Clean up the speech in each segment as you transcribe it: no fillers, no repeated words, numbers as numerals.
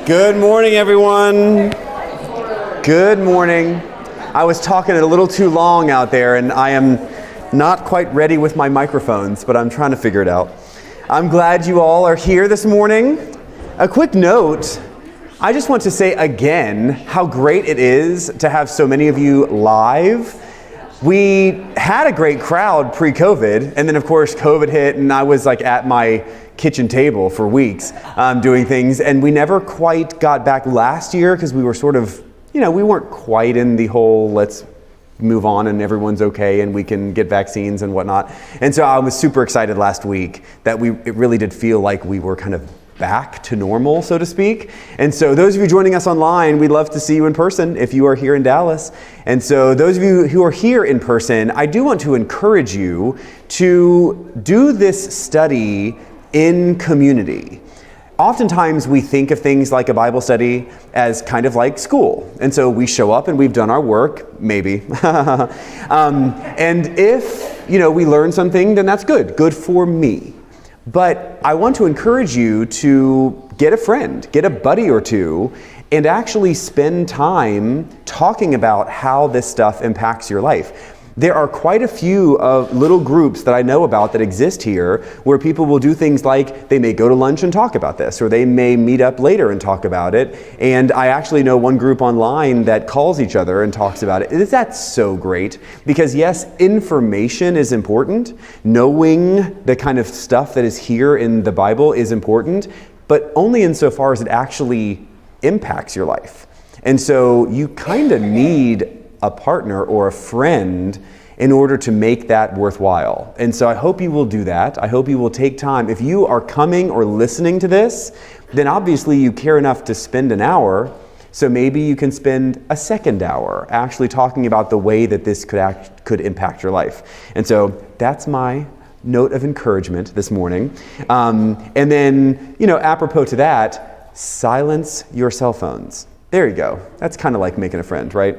Good morning, everyone. Good morning. I was talking a little too long out there, and I am not quite ready with my microphones, but I'm trying to figure it out. I'm glad you all are here this morning. A quick note, I just want to say again how great it is to have so many of you live. We had a great crowd pre-COVID, and then of course COVID hit, and I was like at my kitchen table for weeks doing things, and we never quite got back last year because we were sort of, we weren't quite in the whole let's move on and everyone's okay and we can get vaccines and whatnot. And so I was super excited last week that it really did feel like we were kind of back to normal, so to speak. And so those of you joining us online, we'd love to see you in person if you are here in Dallas. And so those of you who are here in person, I do want to encourage you to do this study in community. Oftentimes we think of things like a Bible study as kind of like school. And so we show up and we've done our work, maybe. And if, we learn something, then that's good. Good for me. But I want to encourage you to get a friend, get a buddy or two, and actually spend time talking about how this stuff impacts your life. There are quite a few of little groups that I know about that exist here where people will do things like they may go to lunch and talk about this, or they may meet up later and talk about it. And I actually know one group online that calls each other and talks about it. That's so great because yes, information is important. Knowing the kind of stuff that is here in the Bible is important, but only insofar as it actually impacts your life. And so you kind of need a partner or a friend in order to make that worthwhile. And so I hope you will do that. I hope you will take time. If you are coming or listening to this, then obviously you care enough to spend an hour. So maybe you can spend a second hour actually talking about the way that this could impact your life. And so that's my note of encouragement this morning. And then, apropos to that, silence your cell phones. There you go. That's kind of like making a friend, right?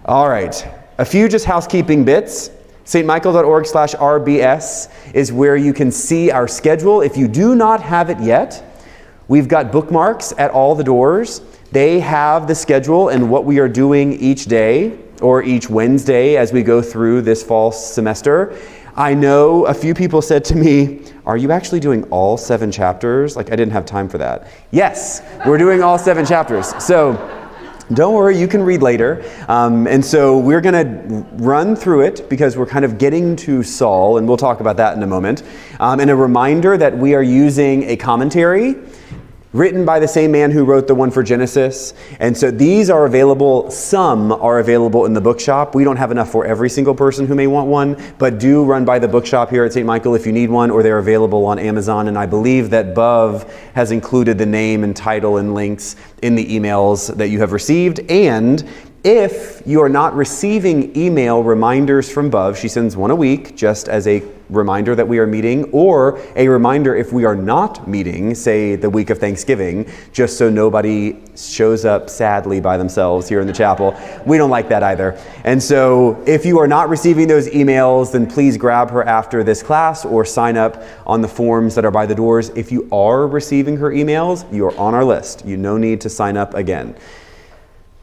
All right, a few just housekeeping bits. stmichael.org/RBS is where you can see our schedule. If you do not have it yet, we've got bookmarks at all the doors. They have the schedule and what we are doing each day or each Wednesday as we go through this fall semester. I know a few people said to me, are you actually doing all 7 chapters? Like, I didn't have time for that. Yes, we're doing all 7 chapters. So don't worry, you can read later. And so we're going to run through it because we're kind of getting to Saul, and we'll talk about that in a moment. And a reminder that we are using a commentary written by the same man who wrote the one for Genesis. And so these are available, some are available in the bookshop. We don't have enough for every single person who may want one, but do run by the bookshop here at St. Michael if you need one, or they're available on Amazon. And I believe that Bov has included the name and title and links in the emails that you have received. And if you are not receiving email reminders from Bov, she sends one a week just as a reminder that we are meeting, or a reminder if we are not meeting, say the week of Thanksgiving, just so nobody shows up sadly by themselves here in the chapel. We don't like that either. And so if you are not receiving those emails, then please grab her after this class or sign up on the forms that are by the doors. If you are receiving her emails, you are on our list. You no need to sign up again.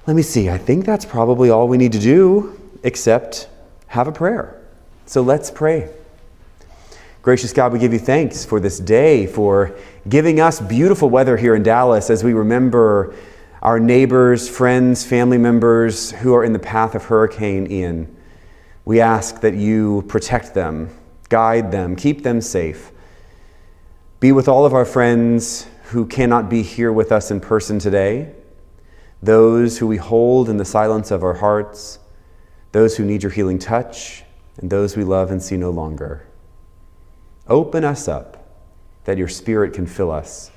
Let me see, I think that's probably all we need to do, except have a prayer. So let's pray. Gracious God, we give you thanks for this day, for giving us beautiful weather here in Dallas as we remember our neighbors, friends, family members who are in the path of Hurricane Ian. We ask that you protect them, guide them, keep them safe. Be with all of our friends who cannot be here with us in person today, those who we hold in the silence of our hearts, those who need your healing touch, and those we love and see no longer. Open us up that your Spirit can fill us,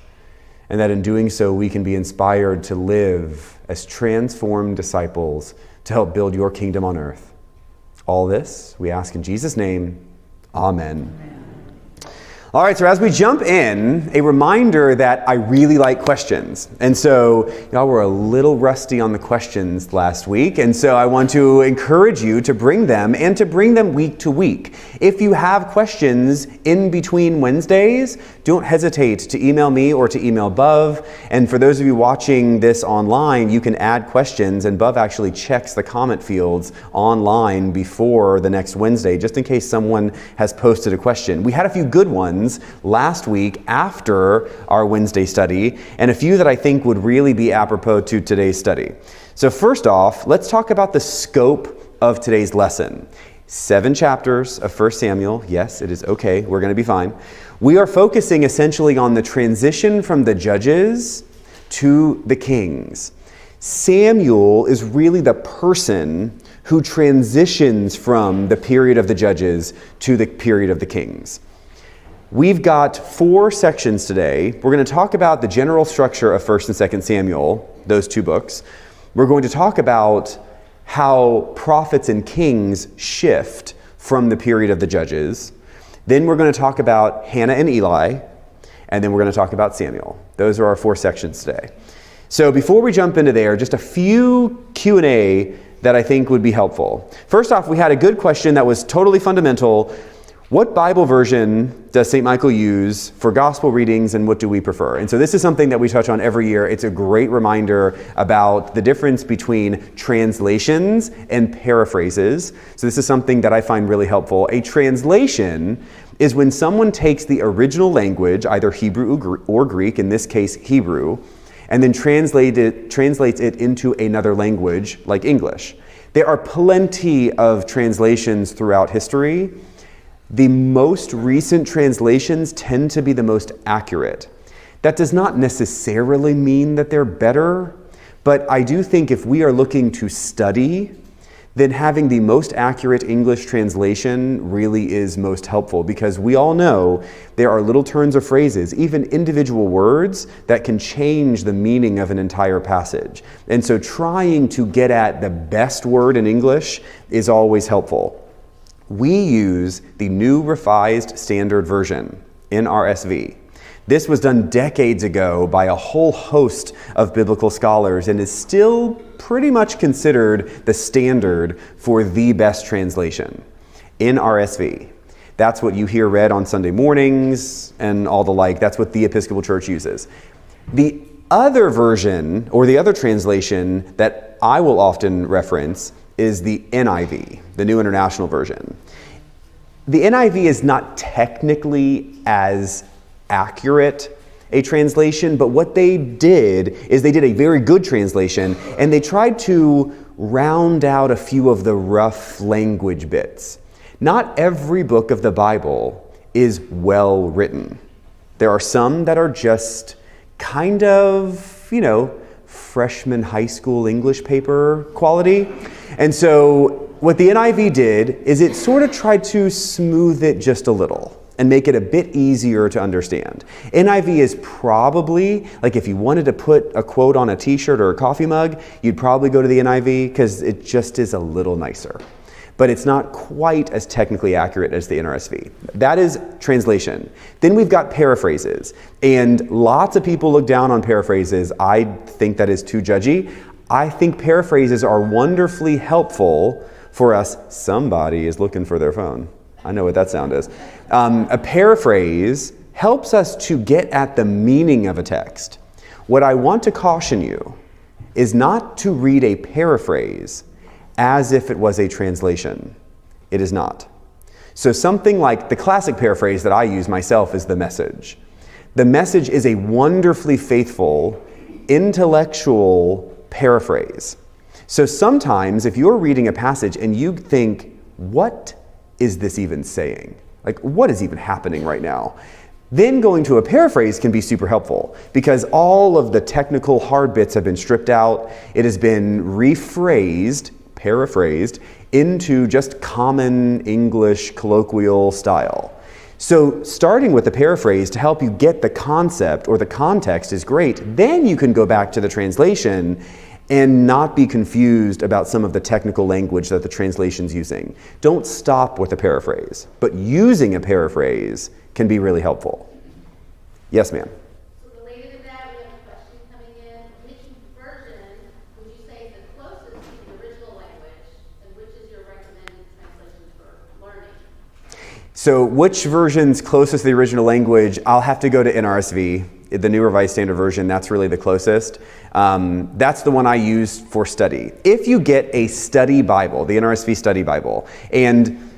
and that in doing so we can be inspired to live as transformed disciples to help build your kingdom on earth. All this we ask in Jesus' name. Amen. All right, so as we jump in, a reminder that I really like questions. And so y'all were a little rusty on the questions last week, and so I want to encourage you to bring them and to bring them week to week. If you have questions in between Wednesdays, don't hesitate to email me or to email Bov. And for those of you watching this online, you can add questions, and Bov actually checks the comment fields online before the next Wednesday, just in case someone has posted a question. We had a few good ones last week after our Wednesday study, and a few that I think would really be apropos to today's study. So first off, let's talk about the scope of today's lesson. 7 chapters of 1 Samuel. Yes, it is okay. We're going to be fine. We are focusing essentially on the transition from the judges to the kings. Samuel is really the person who transitions from the period of the judges to the period of the kings. We've got 4 sections today. We're going to talk about the general structure of 1 and 2 Samuel, those 2 books. We're going to talk about how prophets and kings shift from the period of the judges. Then we're going to talk about Hannah and Eli, and then we're going to talk about Samuel. Those are our 4 sections today. So before we jump into there, just a few Q&A that I think would be helpful. First off, we had a good question that was totally fundamental. What Bible version does St. Michael use for gospel readings, and what do we prefer? And so this is something that we touch on every year. It's a great reminder about the difference between translations and paraphrases. So this is something that I find really helpful. A translation is when someone takes the original language, either Hebrew or Greek, in this case Hebrew, and then translates it into another language like English. There are plenty of translations throughout history. The most recent translations tend to be the most accurate. That does not necessarily mean that they're better, but I do think if we are looking to study, then having the most accurate English translation really is most helpful, because we all know there are little turns of phrases, even individual words, that can change the meaning of an entire passage. And so trying to get at the best word in English is always helpful. We use the New Revised Standard Version, NRSV. This was done decades ago by a whole host of biblical scholars and is still pretty much considered the standard for the best translation. NRSV. That's what you hear read on Sunday mornings and all the like. That's what the Episcopal Church uses. The other version, or the other translation that I will often reference, is the NIV, the New International Version. The NIV is not technically as accurate a translation, but what they did is they did a very good translation, and they tried to round out a few of the rough language bits. Not every book of the Bible is well written. There are some that are just kind of, freshman high school English paper quality. And so what the NIV did is it sort of tried to smooth it just a little and make it a bit easier to understand. NIV is probably, like if you wanted to put a quote on a t-shirt or a coffee mug, you'd probably go to the NIV because it just is a little nicer. But it's not quite as technically accurate as the NRSV. That is translation. Then we've got paraphrases. And lots of people look down on paraphrases. I think that is too judgy. I think paraphrases are wonderfully helpful for us. Somebody is looking for their phone. I know what that sound is. A paraphrase helps us to get at the meaning of a text. What I want to caution you is not to read a paraphrase as if it was a translation. It is not. So something like the classic paraphrase that I use myself is the Message. The Message is a wonderfully faithful, intellectual paraphrase. So sometimes if you're reading a passage and you think, what is this even saying? Like, what is even happening right now? Then going to a paraphrase can be super helpful because all of the technical hard bits have been stripped out. It has been rephrased, paraphrased, into just common English colloquial style. So starting with the paraphrase to help you get the concept or the context is great. Then you can go back to the translation and not be confused about some of the technical language that the translation's using. Don't stop with a paraphrase, but using a paraphrase can be really helpful. Yes, ma'am? So related to that, we have a question coming in. Which version would you say is the closest to the original language, and which is your recommended translation for learning? So which version's closest to the original language? I'll have to go to NRSV, the New Revised Standard Version. That's really the closest. That's the one I use for study. If you get a study Bible, the NRSV study Bible, and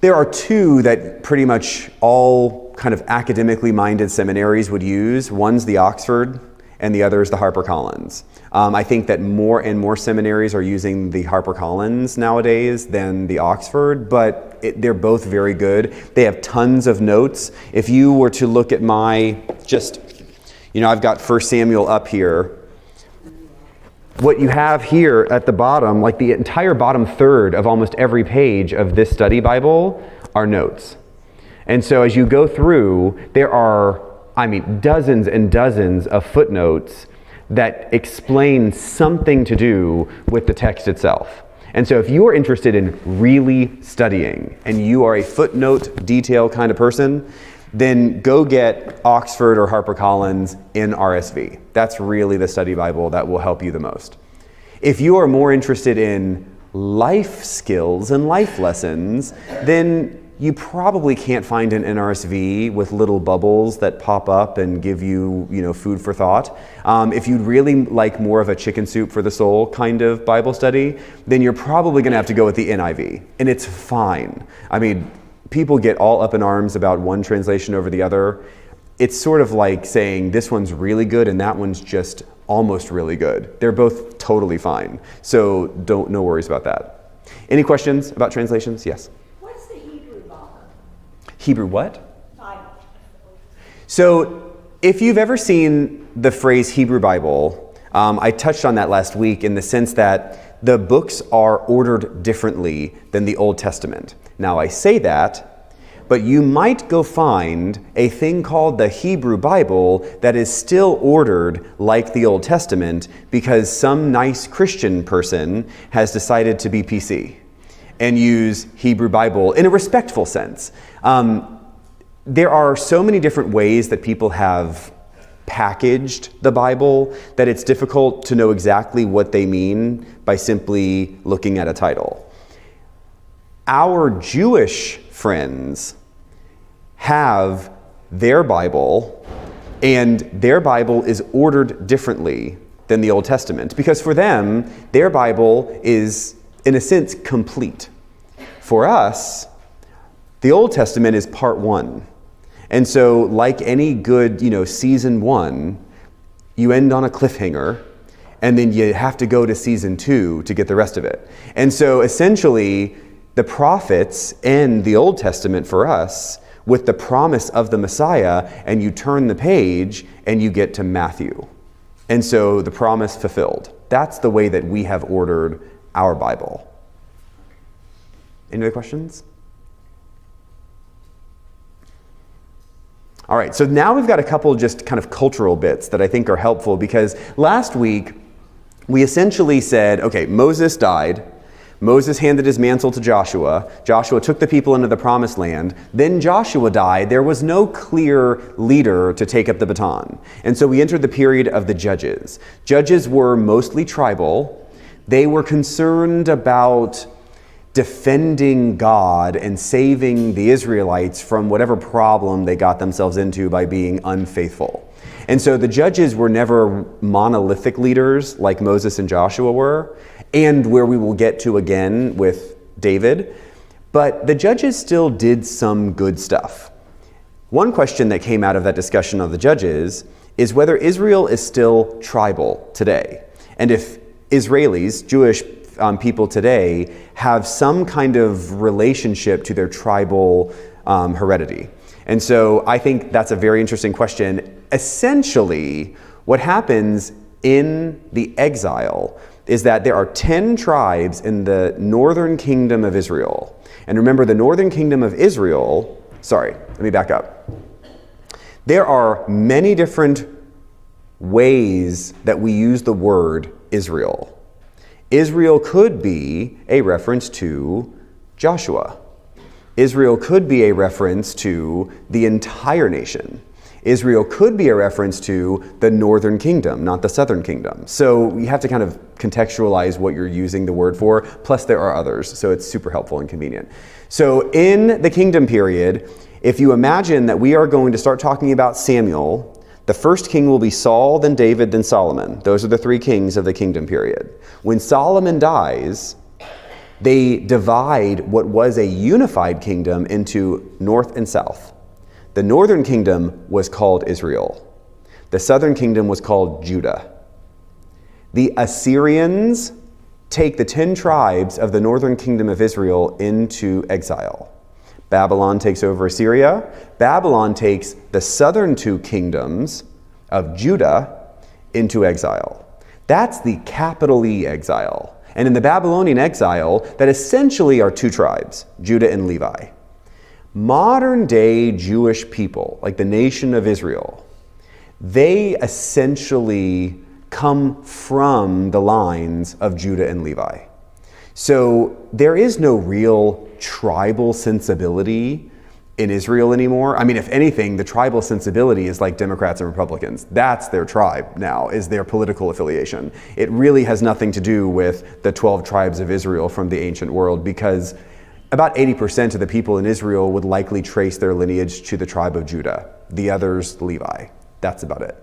there are two that pretty much all kind of academically minded seminaries would use. One's the Oxford, and the other is the HarperCollins. I think that more and more seminaries are using the HarperCollins nowadays than the Oxford, but they're both very good. They have tons of notes. If you were to look at my, I've got 1 Samuel up here. What you have here at the bottom, like the entire bottom third of almost every page of this study Bible are notes. And so as you go through, there are, dozens and dozens of footnotes that explain something to do with the text itself. And so if you are interested in really studying and you are a footnote detail kind of person, then go get Oxford or HarperCollins in RSV. That's really the study Bible that will help you the most. If you are more interested in life skills and life lessons, then you probably can't find an NRSV with little bubbles that pop up and give you, food for thought. If you'd really like more of a chicken soup for the soul kind of Bible study, then you're probably going to have to go with the NIV. And it's fine. People get all up in arms about one translation over the other. It's sort of like saying this one's really good and that one's just almost really good. They're both totally fine. So no worries about that. Any questions about translations? Yes? What's the Hebrew Bible? Hebrew what? Bible. So if you've ever seen the phrase Hebrew Bible, I touched on that last week in the sense that the books are ordered differently than the Old Testament. Now I say that, but you might go find a thing called the Hebrew Bible that is still ordered like the Old Testament because some nice Christian person has decided to be PC and use Hebrew Bible in a respectful sense. There are so many different ways that people have packaged the Bible that it's difficult to know exactly what they mean by simply looking at a title. Our Jewish friends have their Bible, and their Bible is ordered differently than the Old Testament because for them, their Bible is, in a sense, complete. For us, the Old Testament is part one. And so, like any good, season one, you end on a cliffhanger, and then you have to go to season two to get the rest of it. And so, essentially, the prophets end the Old Testament for us with the promise of the Messiah, and you turn the page, and you get to Matthew. And so, the promise fulfilled. That's the way that we have ordered our Bible. Any other questions? All right, so now we've got a couple just kind of cultural bits that I think are helpful because last week we essentially said, okay, Moses died. Moses handed his mantle to Joshua. Joshua took the people into the promised land. Then Joshua died. There was no clear leader to take up the baton. And so we entered the period of the judges. Judges were mostly tribal. They were concerned about defending God and saving the Israelites from whatever problem they got themselves into by being unfaithful. And so the judges were never monolithic leaders like Moses and Joshua were, and where we will get to again with David. But the judges still did some good stuff. One question that came out of that discussion of the judges is whether Israel is still tribal today. And if Israelis, Jewish people today, have some kind of relationship to their tribal heredity. And so I think that's a very interesting question. Essentially, what happens in the exile is that there are 10 tribes in the northern kingdom of Israel. And remember, the northern kingdom of Israel, let me back up. There are many different ways that we use the word Israel. Israel could be a reference to Joshua. Israel could be a reference to the entire nation. Israel could be a reference to the northern kingdom, not the southern kingdom. So you have to kind of contextualize what you're using the word for, plus there are others, so it's super helpful and convenient. So in the kingdom period, if you imagine that we are going to start talking about Samuel, the first king will be Saul, then David, then Solomon. Those are the three kings of the kingdom period. When Solomon dies, they divide what was a unified kingdom into north and south. The northern kingdom was called Israel. The southern kingdom was called Judah. The Assyrians take the 10 tribes of the northern kingdom of Israel into exile. Babylon takes over Assyria. Babylon takes the southern two kingdoms of Judah into exile. That's the capital E exile. And in the Babylonian exile, that essentially are two tribes, Judah and Levi. Modern day Jewish people, like the nation of Israel, they essentially come from the lines of Judah and Levi. So there is no real tribal sensibility in Israel anymore. I mean, if anything, the tribal sensibility is like Democrats and Republicans. That's their tribe now, is their political affiliation. It really has nothing to do with the 12 tribes of Israel from the ancient world, because about 80% of the people in Israel would likely trace their lineage to the tribe of Judah. The others, Levi. That's about it.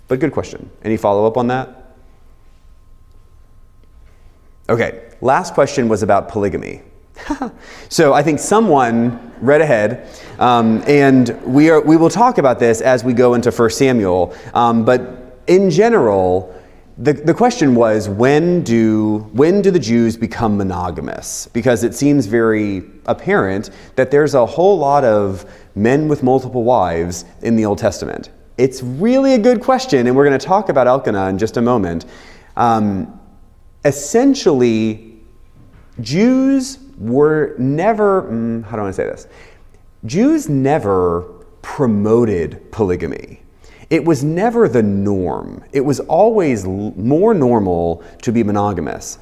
But good question. Any follow-up on that? Okay, last question was about polygamy. So I think someone read ahead, and we will talk about this as we go into 1 Samuel. But in general, the question was, when do the Jews become monogamous? Because it seems very apparent that there's a whole lot of men with multiple wives in the Old Testament. It's really a good question, and we're going to talk about Elkana in just a moment. Essentially, Jews were never, how do I want to say this? Jews never promoted polygamy. It was never the norm. It was always more normal to be monogamous.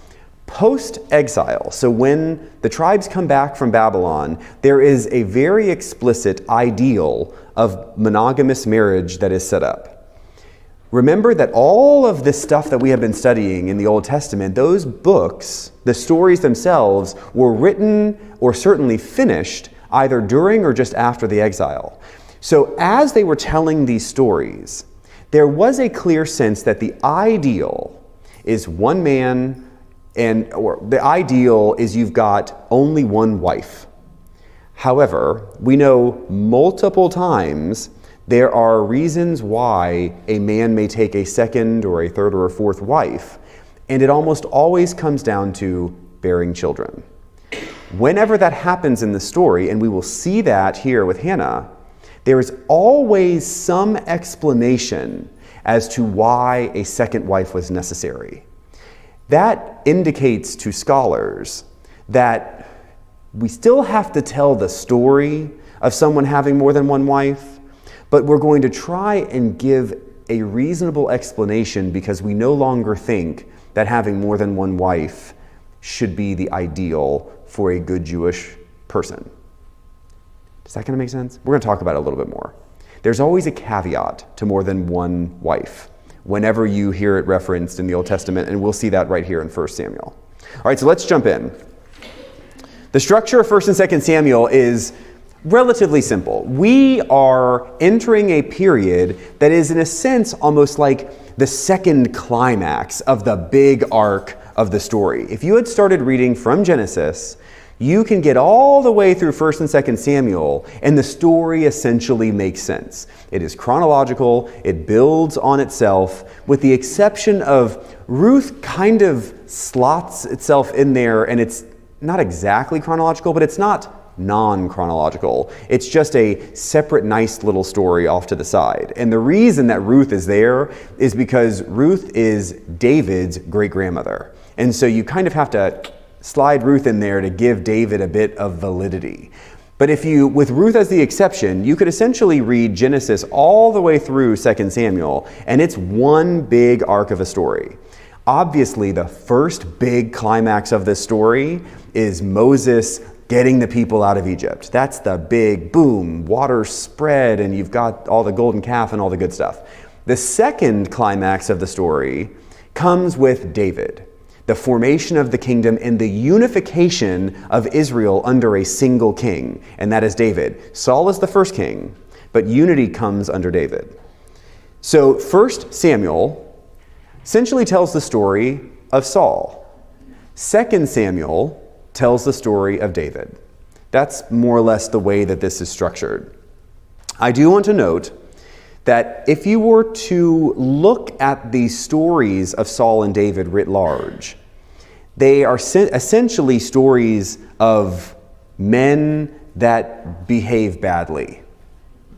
Post-exile, so when the tribes come back from Babylon, there is a very explicit ideal of monogamous marriage that is set up. Remember that all of this stuff that we have been studying in the Old Testament, those books, the stories themselves, were written or certainly finished either during or just after the exile. So as they were telling these stories, there was a clear sense that the ideal is one man, or the ideal is you've got only one wife. However, we know multiple times there are reasons why a man may take a second or a third or a fourth wife, and it almost always comes down to bearing children. Whenever that happens in the story, and we will see that here with Hannah, there is always some explanation as to why a second wife was necessary. That indicates to scholars that we still have to tell the story of someone having more than one wife, but we're going to try and give a reasonable explanation because we no longer think that having more than one wife should be the ideal for a good Jewish person. Is that going to make sense? We're going to talk about it a little bit more. There's always a caveat to more than one wife whenever you hear it referenced in the Old Testament, and we'll see that right here in 1 Samuel. All right, so let's jump in. The structure of 1 and 2 Samuel is relatively simple. We are entering a period that is, in a sense, almost like the second climax of the big arc of the story. If you had started reading from Genesis, you can get all the way through 1 and 2 Samuel, and the story essentially makes sense. It is chronological, it builds on itself, with the exception of Ruth kind of slots itself in there, and it's not exactly chronological, but it's not non-chronological. It's just a separate, nice little story off to the side. And the reason that Ruth is there is because Ruth is David's great-grandmother. And so you kind of have to slide Ruth in there to give David a bit of validity. But if you, with Ruth as the exception, you could essentially read Genesis all the way through 2 Samuel, and it's one big arc of a story. Obviously, the first big climax of this story is Moses getting the people out of Egypt. That's the big boom, water spread, and you've got all the golden calf and all the good stuff. The second climax of the story comes with David, the formation of the kingdom and the unification of Israel under a single king, and that is David. Saul is the first king, but unity comes under David. So 1 Samuel essentially tells the story of Saul. 2 Samuel tells the story of David. That's more or less the way that this is structured. I do want to note that if you were to look at the stories of Saul and David writ large, they are essentially stories of men that behave badly.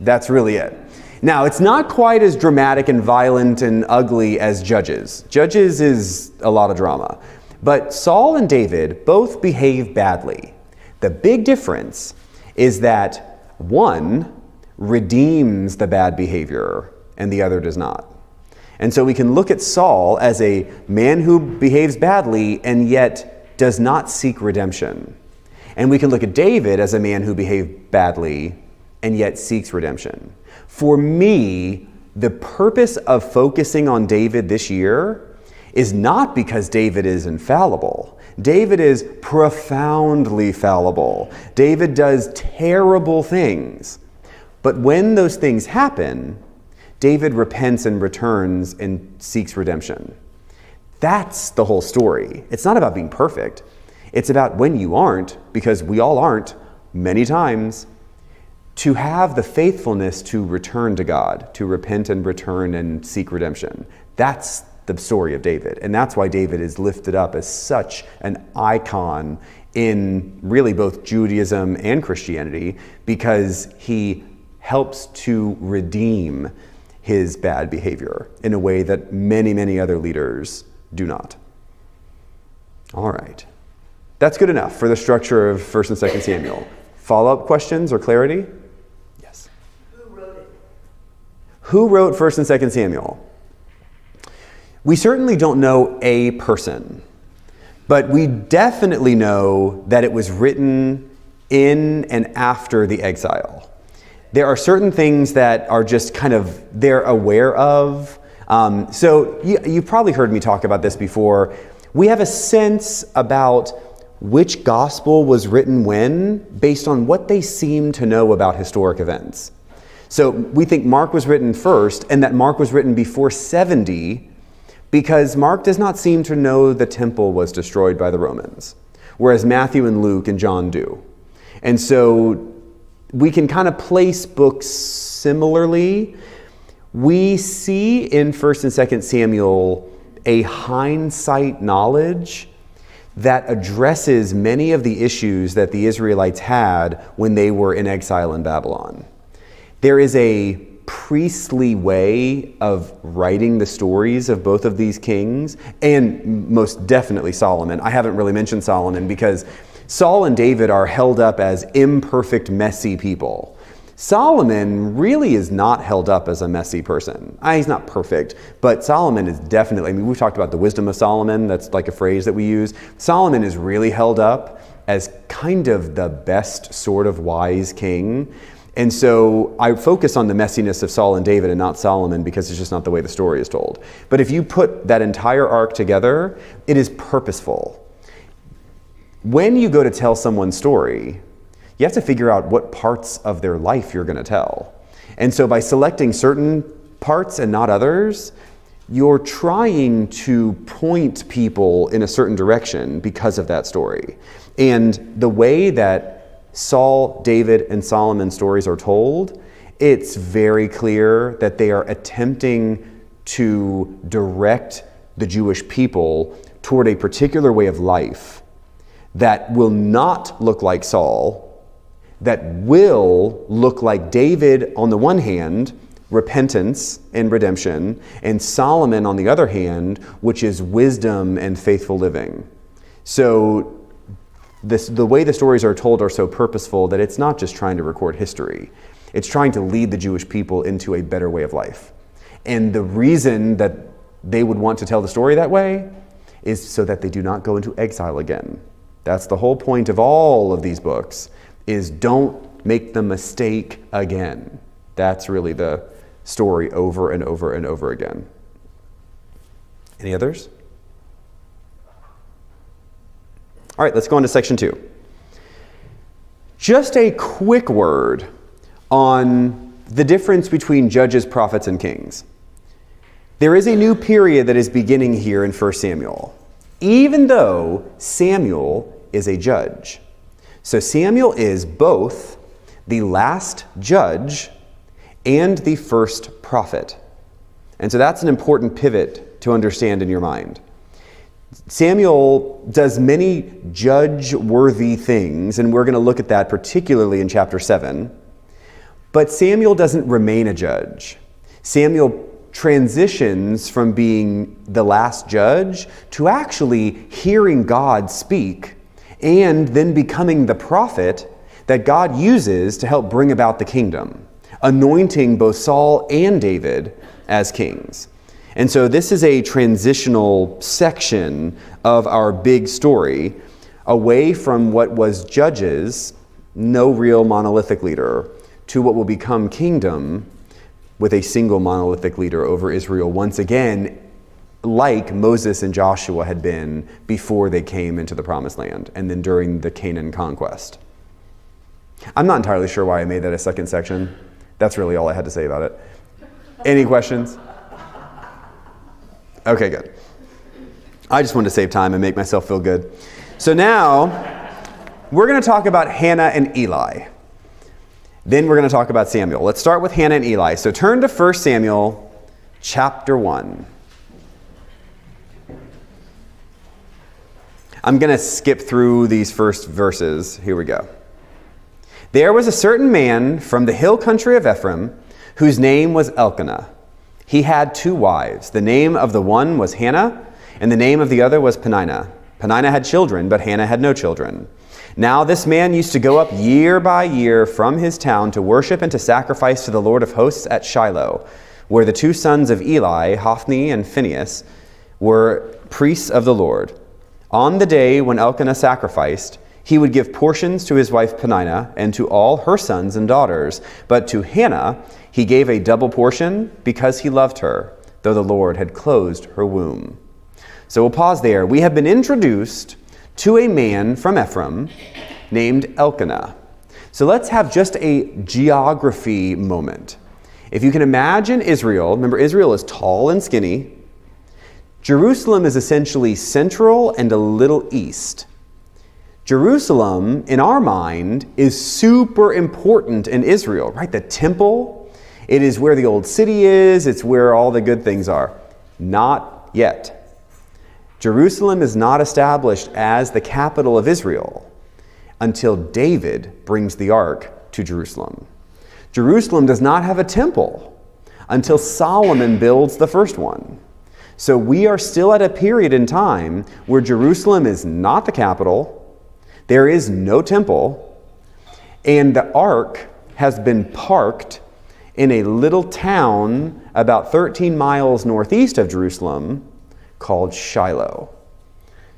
That's really it. Now, it's not quite as dramatic and violent and ugly as Judges. Judges is a lot of drama. But Saul and David both behave badly. The big difference is that one redeems the bad behavior and the other does not. And so we can look at Saul as a man who behaves badly and yet does not seek redemption. And we can look at David as a man who behaved badly and yet seeks redemption. For me, the purpose of focusing on David this year is not because David is infallible. David is profoundly fallible. David does terrible things. But when those things happen, David repents and returns and seeks redemption. That's the whole story. It's not about being perfect. It's about when you aren't, because we all aren't many times, to have the faithfulness to return to God, to repent and return and seek redemption. That's the story of David. And that's why David is lifted up as such an icon in really both Judaism and Christianity, because he helps to redeem his bad behavior in a way that many, many other leaders do not. All right. That's good enough for the structure of 1 and 2 Samuel. Follow-up questions or clarity? Yes. Who wrote it? Who wrote 1 and 2 Samuel? We certainly don't know a person, but we definitely know that it was written in and after the exile. There are certain things that are just kind of they're aware of. So you've probably heard me talk about this before. We have a sense about which gospel was written when based on what they seem to know about historic events. So we think Mark was written first, and that Mark was written before 70 because Mark does not seem to know the temple was destroyed by the Romans, whereas Matthew and Luke and John do. And so we can kind of place books similarly. We see in 1 and 2 Samuel a hindsight knowledge that addresses many of the issues that the Israelites had when they were in exile in Babylon. There is a priestly way of writing the stories of both of these kings, and most definitely Solomon. I haven't really mentioned Solomon because Saul and David are held up as imperfect, messy people. Solomon really is not held up as a messy person. He's not perfect, but Solomon is definitely, we've talked about the wisdom of Solomon. That's like a phrase that we use. Solomon is really held up as kind of the best sort of wise king. And so I focus on the messiness of Saul and David and not Solomon because it's just not the way the story is told. But if you put that entire arc together, it is purposeful. When you go to tell someone's story, you have to figure out what parts of their life you're going to tell. And so by selecting certain parts and not others, you're trying to point people in a certain direction because of that story. And the way that Saul, David, and Solomon's stories are told, it's very clear that they are attempting to direct the Jewish people toward a particular way of life that will not look like Saul, that will look like David on the one hand, repentance and redemption, and Solomon on the other hand, which is wisdom and faithful living. So the way the stories are told are so purposeful that it's not just trying to record history. It's trying to lead the Jewish people into a better way of life. And the reason that they would want to tell the story that way is so that they do not go into exile again. That's the whole point of all of these books, is don't make the mistake again. That's really the story over and over and over again. Any others? All right, let's go on to section 2. Just a quick word on the difference between judges, prophets, and kings. There is a new period that is beginning here in 1 Samuel, even though Samuel is a judge. So Samuel is both the last judge and the first prophet. And so that's an important pivot to understand in your mind. Samuel does many judge-worthy things, and we're going to look at that particularly in chapter 7. But Samuel doesn't remain a judge. Samuel transitions from being the last judge to actually hearing God speak and then becoming the prophet that God uses to help bring about the kingdom, anointing both Saul and David as kings. And so this is a transitional section of our big story away from what was judges, no real monolithic leader, to what will become kingdom with a single monolithic leader over Israel once again, like Moses and Joshua had been before they came into the promised land and then during the Canaan conquest. I'm not entirely sure why I made that a second section. That's really all I had to say about it. Any questions? Okay, good. I just wanted to save time and make myself feel good. So now, we're going to talk about Hannah and Eli. Then we're going to talk about Samuel. Let's start with Hannah and Eli. So turn to 1 Samuel chapter 1. I'm going to skip through these first verses. Here we go. There was a certain man from the hill country of Ephraim, whose name was Elkana. He had 2 wives. The name of the one was Hannah, and the name of the other was Peninnah. Peninnah had children, but Hannah had no children. Now this man used to go up year by year from his town to worship and to sacrifice to the Lord of hosts at Shiloh, where the 2 sons of Eli, Hophni and Phinehas, were priests of the Lord. On the day when Elkanah sacrificed, he would give portions to his wife Peninnah and to all her sons and daughters. But to Hannah he gave a double portion because he loved her, though the Lord had closed her womb. So we'll pause there. We have been introduced to a man from Ephraim named Elkanah. So let's have just a geography moment. If you can imagine Israel, remember Israel is tall and skinny. Jerusalem is essentially central and a little east. Jerusalem, in our mind, is super important in Israel, right? The temple, it is where the old city is, it's where all the good things are. Not yet. Jerusalem is not established as the capital of Israel until David brings the ark to Jerusalem. Jerusalem does not have a temple until Solomon builds the first one. So we are still at a period in time where Jerusalem is not the capital, there is no temple, and the ark has been parked in a little town about 13 miles northeast of Jerusalem called Shiloh.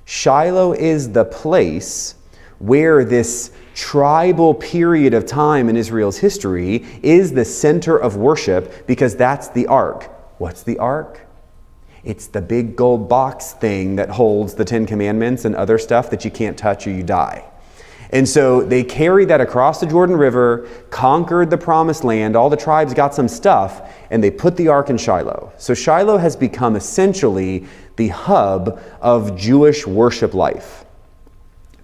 Shiloh is the place where this tribal period of time in Israel's history is the center of worship because that's the ark. What's the ark? It's the big gold box thing that holds the 10 Commandments and other stuff that you can't touch or you die. And so they carried that across the Jordan River, conquered the promised land, all the tribes got some stuff, and they put the ark in Shiloh. So Shiloh has become essentially the hub of Jewish worship life.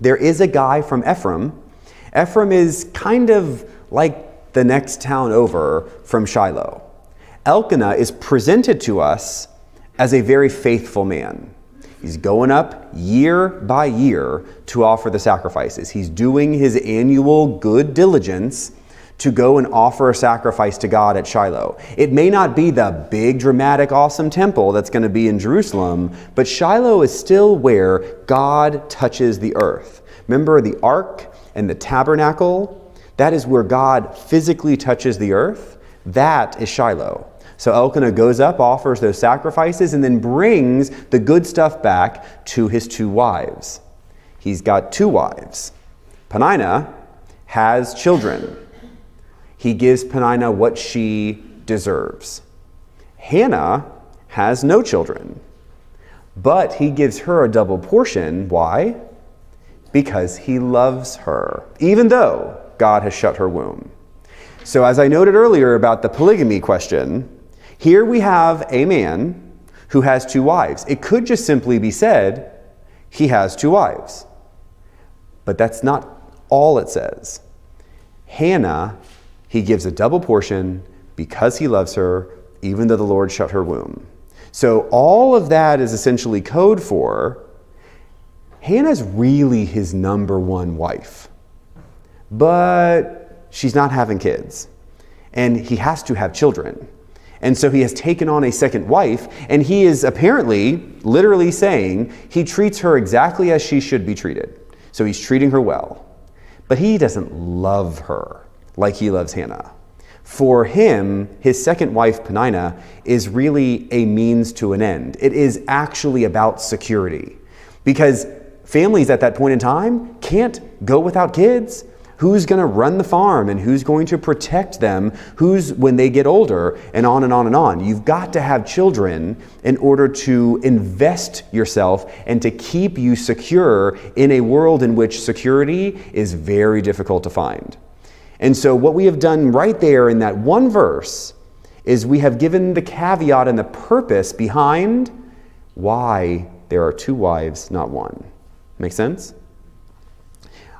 There is a guy from Ephraim. Ephraim is kind of like the next town over from Shiloh. Elkanah is presented to us as a very faithful man. He's going up year by year to offer the sacrifices. He's doing his annual good diligence to go and offer a sacrifice to God at Shiloh. It may not be the big, dramatic, awesome temple that's going to be in Jerusalem, but Shiloh is still where God touches the earth. Remember the ark and the tabernacle? That is where God physically touches the earth. That is Shiloh. So Elkanah goes up, offers those sacrifices, and then brings the good stuff back to his 2 wives. He's got 2 wives. Peninnah has children. He gives Peninnah what she deserves. Hannah has no children, but he gives her a double portion. Why? Because he loves her, even though God has shut her womb. So as I noted earlier about the polygamy question, here we have a man who has 2 wives. It could just simply be said, he has 2 wives. But that's not all it says. Hannah, he gives a double portion because he loves her, even though the Lord shut her womb. So all of that is essentially code for Hannah's really his number 1 wife. But she's not having kids. And he has to have children. And so he has taken on a second wife, and he is apparently, literally saying, he treats her exactly as she should be treated. So he's treating her well. But he doesn't love her like he loves Hannah. For him, his second wife, Peninnah, is really a means to an end. It is actually about security. Because families at that point in time can't go without kids. Who's going to run the farm and who's going to protect them? Who's when they get older, and on and on and on. You've got to have children in order to invest yourself and to keep you secure in a world in which security is very difficult to find. And so what we have done right there in that one verse is we have given the caveat and the purpose behind why there are 2 wives, not 1. Make sense?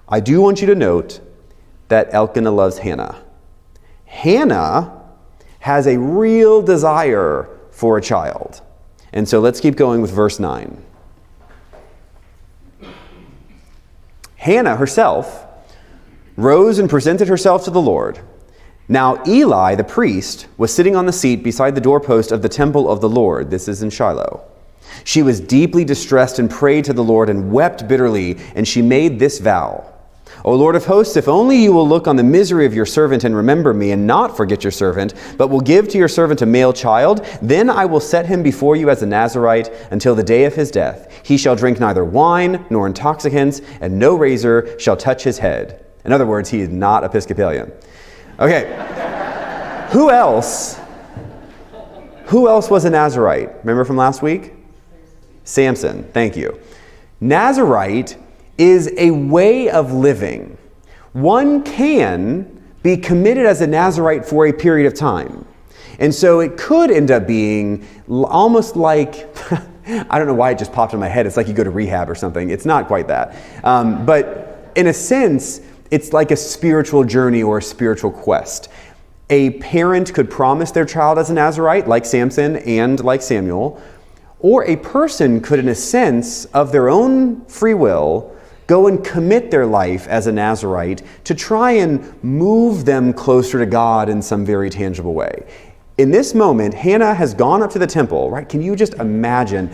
I do want you to note that Elkanah loves Hannah. Hannah has a real desire for a child. And so let's keep going with verse 9. Hannah herself rose and presented herself to the Lord. Now Eli, the priest, was sitting on the seat beside the doorpost of the temple of the Lord. This is in Shiloh. She was deeply distressed and prayed to the Lord and wept bitterly, and she made this vow. O Lord of hosts, if only you will look on the misery of your servant and remember me, and not forget your servant, but will give to your servant a male child, then I will set him before you as a Nazirite until the day of his death. He shall drink neither wine nor intoxicants, and no razor shall touch his head. In other words, he is not Episcopalian. Okay. Who else was a Nazirite? Remember from last week? Samson. Thank you. Nazirite is a way of living. One can be committed as a Nazirite for a period of time. And so it could end up being almost like, I don't know why it just popped in my head. It's like you go to rehab or something. It's not quite that. But in a sense, it's like a spiritual journey or a spiritual quest. A parent could promise their child as a Nazirite, like Samson and like Samuel, or a person could, in a sense, of their own free will, go and commit their life as a Nazirite to try and move them closer to God in some very tangible way. In this moment, Hannah has gone up to the temple, right? Can you just imagine?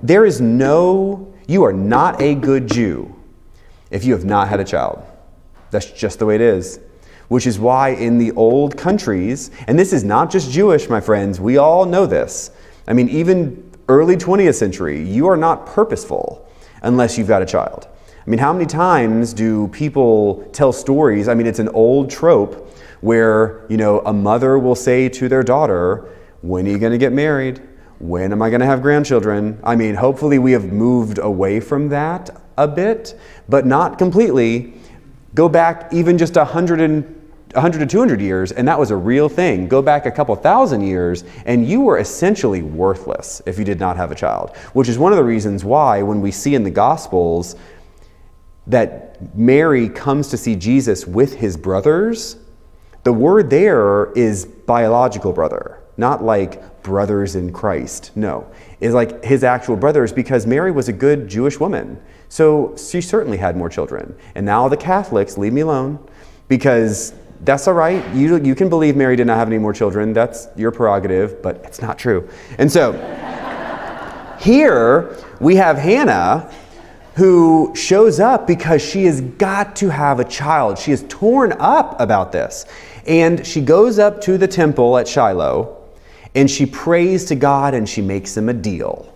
You are not a good Jew if you have not had a child. That's just the way it is. Which is why in the old countries, and this is not just Jewish, my friends, we all know this. I mean, even early 20th century, you are not purposeful unless you've got a child. I mean, how many times do people tell stories? I mean, it's an old trope where, a mother will say to their daughter, when are you going to get married? When am I going to have grandchildren? I mean, hopefully we have moved away from that a bit, but not completely. Go back even just 100 to 200 years, and that was a real thing. Go back a couple thousand years, and you were essentially worthless if you did not have a child, which is one of the reasons why when we see in the Gospels that Mary comes to see Jesus with his brothers, the word there is biological brother, not like brothers in Christ. No, it's like his actual brothers, because Mary was a good Jewish woman. So she certainly had more children. And now the Catholics, leave me alone, because that's all right. You can believe Mary did not have any more children. That's your prerogative, but it's not true. And so here we have Hannah, who shows up because she has got to have a child. She is torn up about this. And she goes up to the temple at Shiloh, and she prays to God, and she makes him a deal.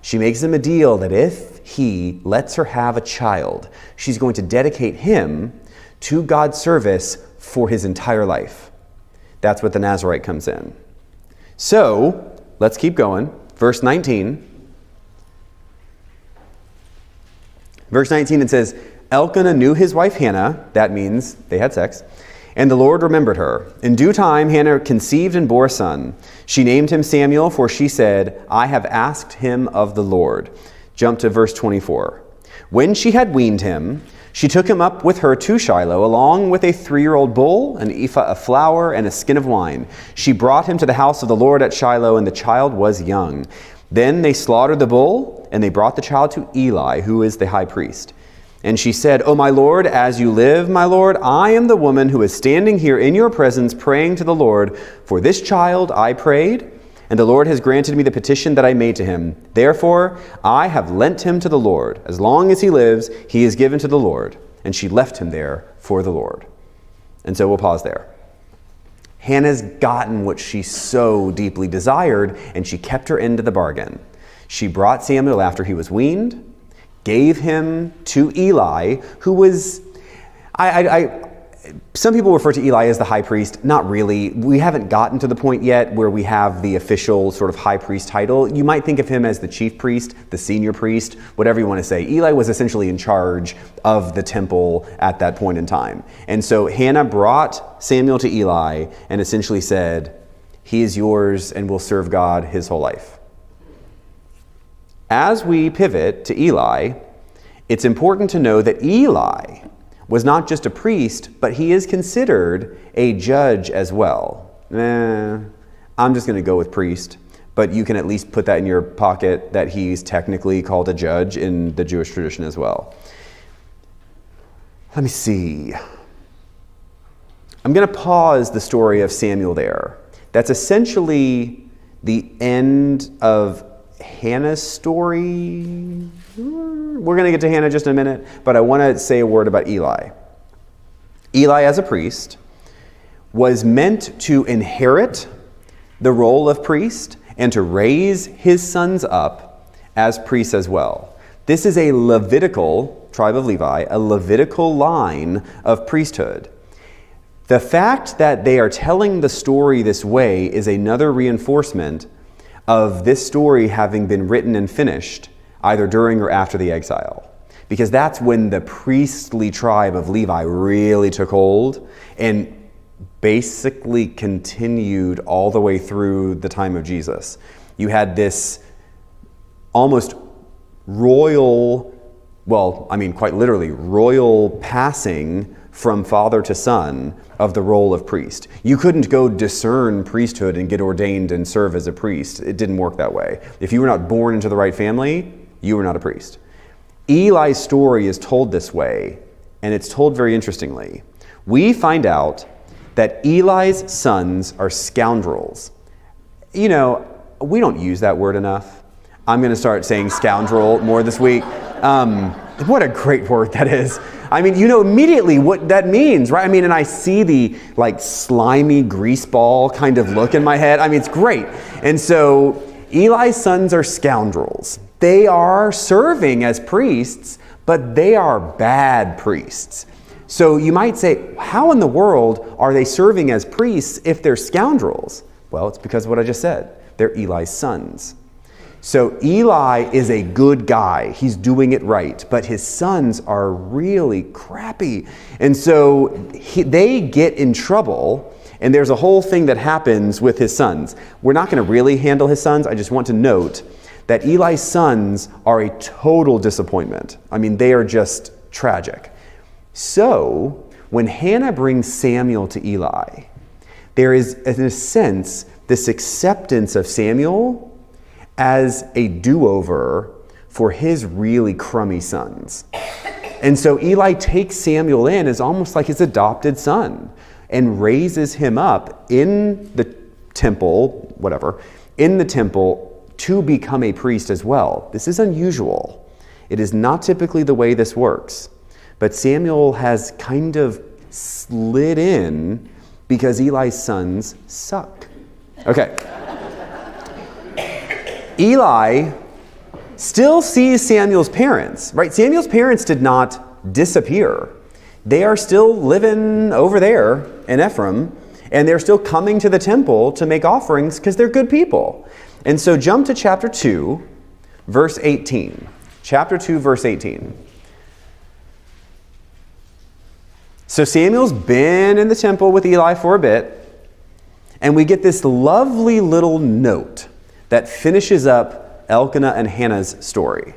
She makes him a deal that if he lets her have a child, she's going to dedicate him to God's service for his entire life. That's what the Nazirite comes in. So, let's keep going. Verse 19. Verse 19, it says, Elkana knew his wife Hannah. That means they had sex. And the Lord remembered her. In due time, Hannah conceived and bore a son. She named him Samuel, for she said, I have asked him of the Lord. Jump to verse 24. When she had weaned him, she took him up with her to Shiloh, along with a 3-year-old bull, an ephah of flour, and a skin of wine. She brought him to the house of the Lord at Shiloh, and the child was young. Then they slaughtered the bull, and they brought the child to Eli, who is the high priest. And she said, O my Lord, as you live, my Lord, I am the woman who is standing here in your presence praying to the Lord. For this child I prayed, and the Lord has granted me the petition that I made to him. Therefore, I have lent him to the Lord. As long as he lives, he is given to the Lord. And she left him there for the Lord. And so we'll pause there. Hannah's gotten what she so deeply desired, and she kept her end of the bargain. She brought Samuel after he was weaned, gave him to Eli, who was, some people refer to Eli as the high priest. Not really. We haven't gotten to the point yet where we have the official sort of high priest title. You might think of him as the chief priest, the senior priest, whatever you want to say. Eli was essentially in charge of the temple at that point in time. And so Hannah brought Samuel to Eli and essentially said, he is yours and will serve God his whole life. As we pivot to Eli, it's important to know that Eli was not just a priest, but he is considered a judge as well. I'm just going to go with priest, but you can at least put that in your pocket that he's technically called a judge in the Jewish tradition as well. Let me see. I'm going to pause the story of Samuel there. That's essentially the end of Hannah's story. We're going to get to Hannah just in a minute, but I want to say a word about Eli. Eli, as a priest, was meant to inherit the role of priest and to raise his sons up as priests as well. This is a Levitical, tribe of Levi, a Levitical line of priesthood. The fact that they are telling the story this way is another reinforcement of this story having been written and finished either during or after the exile. Because that's when the priestly tribe of Levi really took hold and basically continued all the way through the time of Jesus. You had this almost royal, quite literally, royal passing from father to son of the role of priest. You couldn't go discern priesthood and get ordained and serve as a priest. It didn't work that way. If you were not born into the right family, you were not a priest. Eli's story is told this way, and it's told very interestingly. We find out that Eli's sons are scoundrels. You know, we don't use that word enough. I'm going to start saying scoundrel more this week. What a great word that is. I mean, you know immediately what that means, right? I mean, and I see the slimy grease ball kind of look in my head. I mean, it's great. And so Eli's sons are scoundrels. They are serving as priests, but they are bad priests. So you might say, how in the world are they serving as priests if they're scoundrels? Well, it's because of what I just said. They're Eli's sons. So Eli is a good guy. He's doing it right. But his sons are really crappy. And so they get in trouble. And there's a whole thing that happens with his sons. We're not going to really handle his sons. I just want to note that Eli's sons are a total disappointment. I mean, they are just tragic. So when Hannah brings Samuel to Eli, there is, in a sense, this acceptance of Samuel as a do-over for his really crummy sons. And so Eli takes Samuel in as almost like his adopted son and raises him up in the temple, to become a priest as well. This is unusual. It is not typically the way this works, but Samuel has kind of slid in because Eli's sons suck. Okay. Eli still sees Samuel's parents, right? Samuel's parents did not disappear. They are still living over there in Ephraim, and they're still coming to the temple to make offerings because they're good people. And so jump to chapter 2, verse 18. Chapter 2, verse 18. So Samuel's been in the temple with Eli for a bit, and we get this lovely little note that finishes up Elkana and Hannah's story.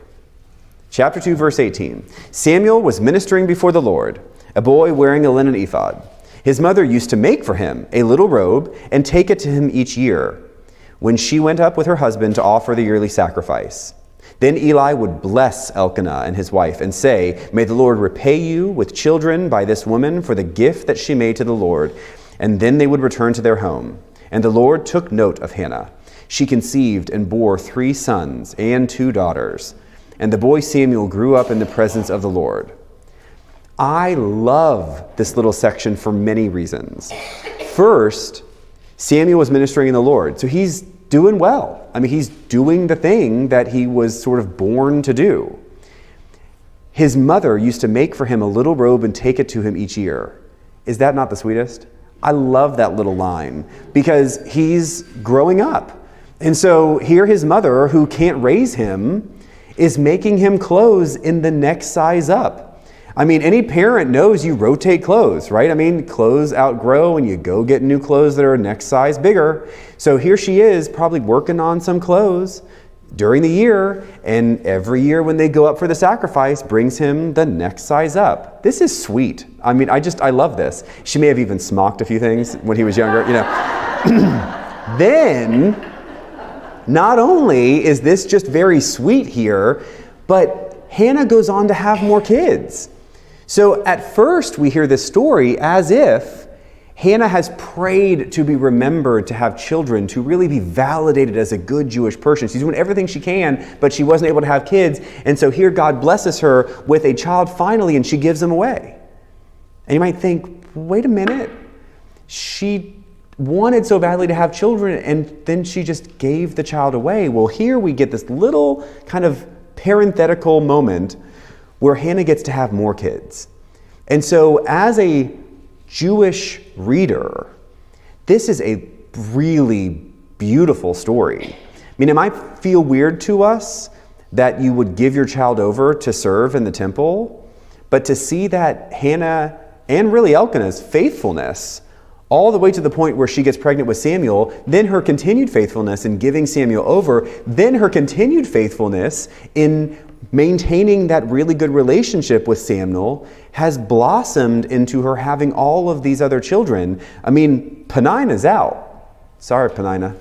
Chapter 2, verse 18. Samuel was ministering before the Lord, a boy wearing a linen ephod. His mother used to make for him a little robe and take it to him each year when she went up with her husband to offer the yearly sacrifice. Then Eli would bless Elkanah and his wife and say, "May the Lord repay you with children by this woman for the gift that she made to the Lord." And then they would return to their home. And the Lord took note of Hannah. She conceived and bore 3 sons and 2 daughters. And the boy Samuel grew up in the presence of the Lord. I love this little section for many reasons. First, Samuel was ministering in the Lord, so he's doing well. I mean, he's doing the thing that he was sort of born to do. His mother used to make for him a little robe and take it to him each year. Is that not the sweetest? I love that little line because he's growing up. And so here his mother, who can't raise him, is making him clothes in the next size up. I mean, any parent knows you rotate clothes, right? I mean, clothes outgrow and you go get new clothes that are next size bigger. So here she is probably working on some clothes during the year, and every year when they go up for the sacrifice brings him the next size up. This is sweet. I mean, I love this. She may have even smocked a few things when he was younger, you know. Then, not only is this just very sweet here, but Hannah goes on to have more kids. So at first we hear this story as if Hannah has prayed to be remembered to have children, to really be validated as a good Jewish person. She's doing everything she can, but she wasn't able to have kids. And so here God blesses her with a child finally, and she gives him away. And you might think, wait a minute. She wanted so badly to have children, and then she just gave the child away. Well, here we get this little kind of parenthetical moment where Hannah gets to have more kids. And so as a Jewish reader, this is a really beautiful story. I mean, it might feel weird to us that you would give your child over to serve in the temple, but to see that Hannah and really Elkanah's faithfulness all the way to the point where she gets pregnant with Samuel, then her continued faithfulness in giving Samuel over, then her continued faithfulness in maintaining that really good relationship with Samuel has blossomed into her having all of these other children. I mean, Penina's out. Sorry, Penina.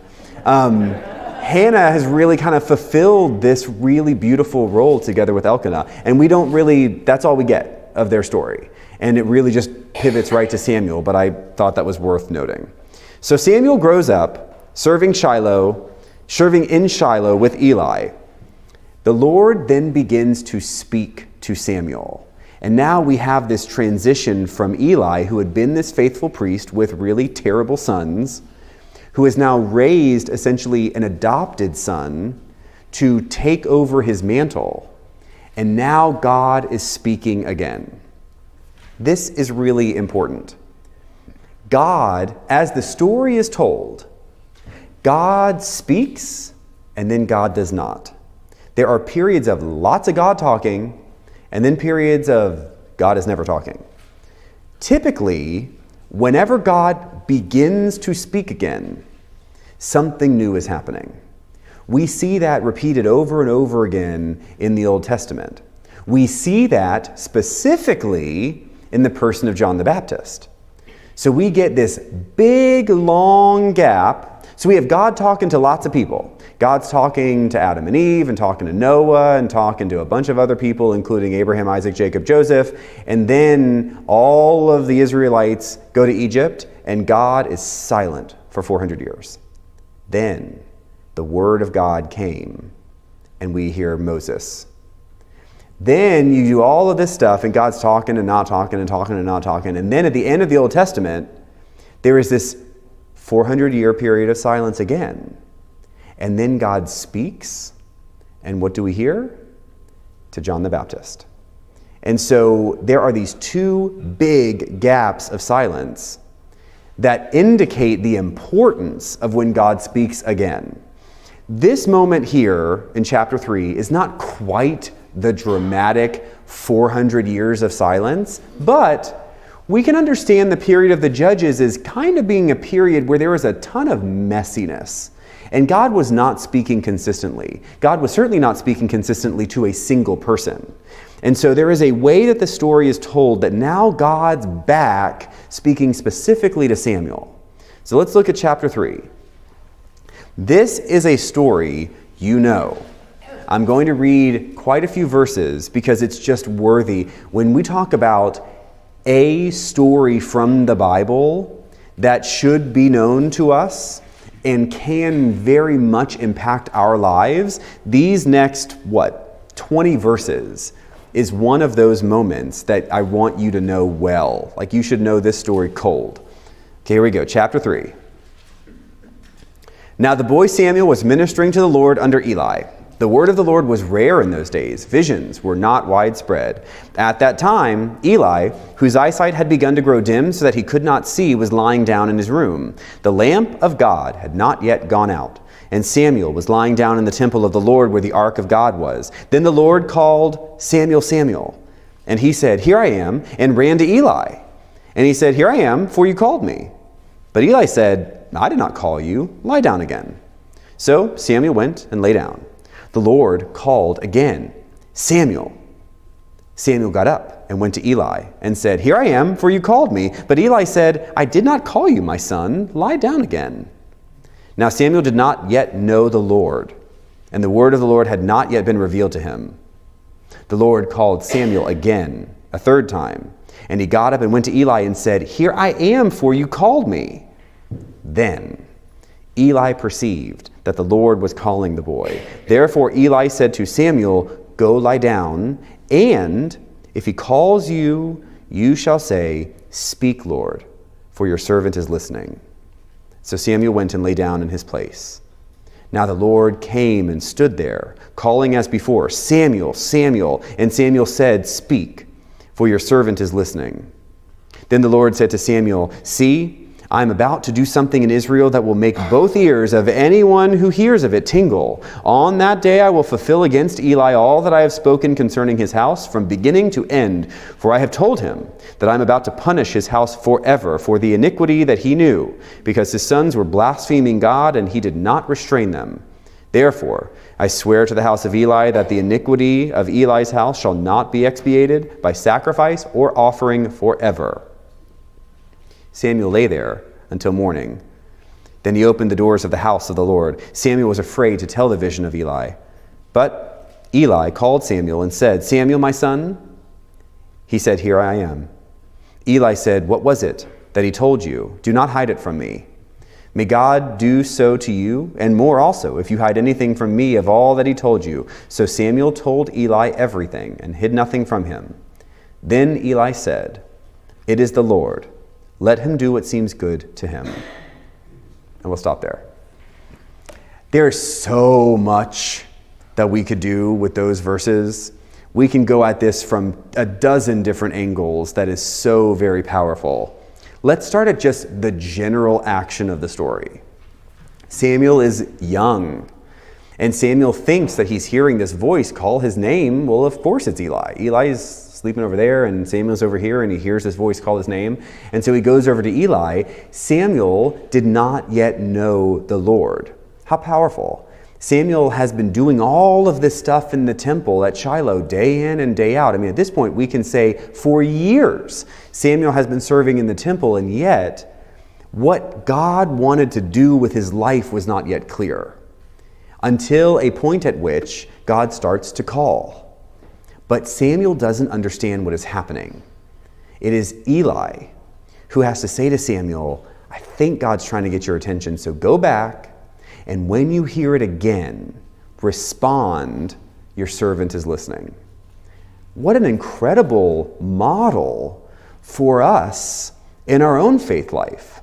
Hannah has really kind of fulfilled this really beautiful role together with Elkanah. And we don't really, that's all we get of their story. And it really just pivots right to Samuel, but I thought that was worth noting. So Samuel grows up serving in Shiloh with Eli. The Lord then begins to speak to Samuel. And now we have this transition from Eli, who had been this faithful priest with really terrible sons, who has now raised essentially an adopted son to take over his mantle. And now God is speaking again. This is really important. God, as the story is told, God speaks and then God does not. There are periods of lots of God talking and then periods of God is never talking. Typically, whenever God begins to speak again, something new is happening. We see that repeated over and over again in the Old Testament. We see that specifically in the person of John the Baptist. So we get this big, long gap. So we have God talking to lots of people. God's talking to Adam and Eve and talking to Noah and talking to a bunch of other people, including Abraham, Isaac, Jacob, Joseph. And then all of the Israelites go to Egypt and God is silent for 400 years. Then the word of God came and we hear Moses. Then you do all of this stuff, and God's talking and not talking and talking and not talking. And then at the end of the Old Testament, there is this 400-year period of silence again. And then God speaks, and what do we hear? To John the Baptist. And so there are these two big gaps of silence that indicate the importance of when God speaks again. This moment here in chapter 3 is not quite the dramatic 400 years of silence, but we can understand the period of the Judges as kind of being a period where there was a ton of messiness. And God was not speaking consistently. God was certainly not speaking consistently to a single person. And so there is a way that the story is told that now God's back speaking specifically to Samuel. So let's look at chapter 3. This is a story you know. I'm going to read quite a few verses because it's just worthy. When we talk about a story from the Bible that should be known to us and can very much impact our lives, these next, 20 verses is one of those moments that I want you to know well. Like you should know this story cold. Okay, here we go. Chapter 3. Now the boy Samuel was ministering to the Lord under Eli. The word of the Lord was rare in those days. Visions were not widespread. At that time, Eli, whose eyesight had begun to grow dim so that he could not see, was lying down in his room. The lamp of God had not yet gone out, and Samuel was lying down in the temple of the Lord where the ark of God was. Then the Lord called, Samuel, Samuel. And he said, Here I am, and ran to Eli. And he said, Here I am, for you called me. But Eli said, I did not call you. Lie down again. So Samuel went and lay down. The Lord called again, Samuel. Samuel got up and went to Eli and said, Here I am, for you called me. But Eli said, I did not call you, my son. Lie down again. Now Samuel did not yet know the Lord, and the word of the Lord had not yet been revealed to him. The Lord called Samuel again, a third time, and he got up and went to Eli and said, Here I am, for you called me. Then Eli perceived that the Lord was calling the boy. Therefore Eli said to Samuel, Go lie down, and if he calls you, you shall say, Speak, Lord, for your servant is listening. So Samuel went and lay down in his place. Now the Lord came and stood there, calling as before, Samuel, Samuel. And Samuel said, Speak, for your servant is listening. Then the Lord said to Samuel, See, I am about to do something in Israel that will make both ears of anyone who hears of it tingle. On that day I will fulfill against Eli all that I have spoken concerning his house from beginning to end. For I have told him that I am about to punish his house forever for the iniquity that he knew, because his sons were blaspheming God and he did not restrain them. Therefore I swear to the house of Eli that the iniquity of Eli's house shall not be expiated by sacrifice or offering forever. Samuel lay there until morning. Then he opened the doors of the house of the Lord. Samuel was afraid to tell the vision of Eli. But Eli called Samuel and said, Samuel, my son? He said, Here I am. Eli said, What was it that he told you? Do not hide it from me. May God do so to you, and more also, if you hide anything from me of all that he told you. So Samuel told Eli everything and hid nothing from him. Then Eli said, It is the Lord. Let him do what seems good to him. And we'll stop there. There's so much that we could do with those verses. We can go at this from a dozen different angles that is so very powerful. Let's start at just the general action of the story. Samuel is young, and Samuel thinks that he's hearing this voice call his name. Well, of course it's Eli. Eli's sleeping over there, and Samuel's over here, and he hears this voice call his name. And so he goes over to Eli. Samuel did not yet know the Lord. How powerful. Samuel has been doing all of this stuff in the temple at Shiloh day in and day out. I mean, at this point, we can say for years, Samuel has been serving in the temple, and yet what God wanted to do with his life was not yet clear until a point at which God starts to call. But Samuel doesn't understand what is happening. It is Eli who has to say to Samuel, I think God's trying to get your attention, so go back, and when you hear it again, respond, your servant is listening. what an incredible model for us in our own faith life.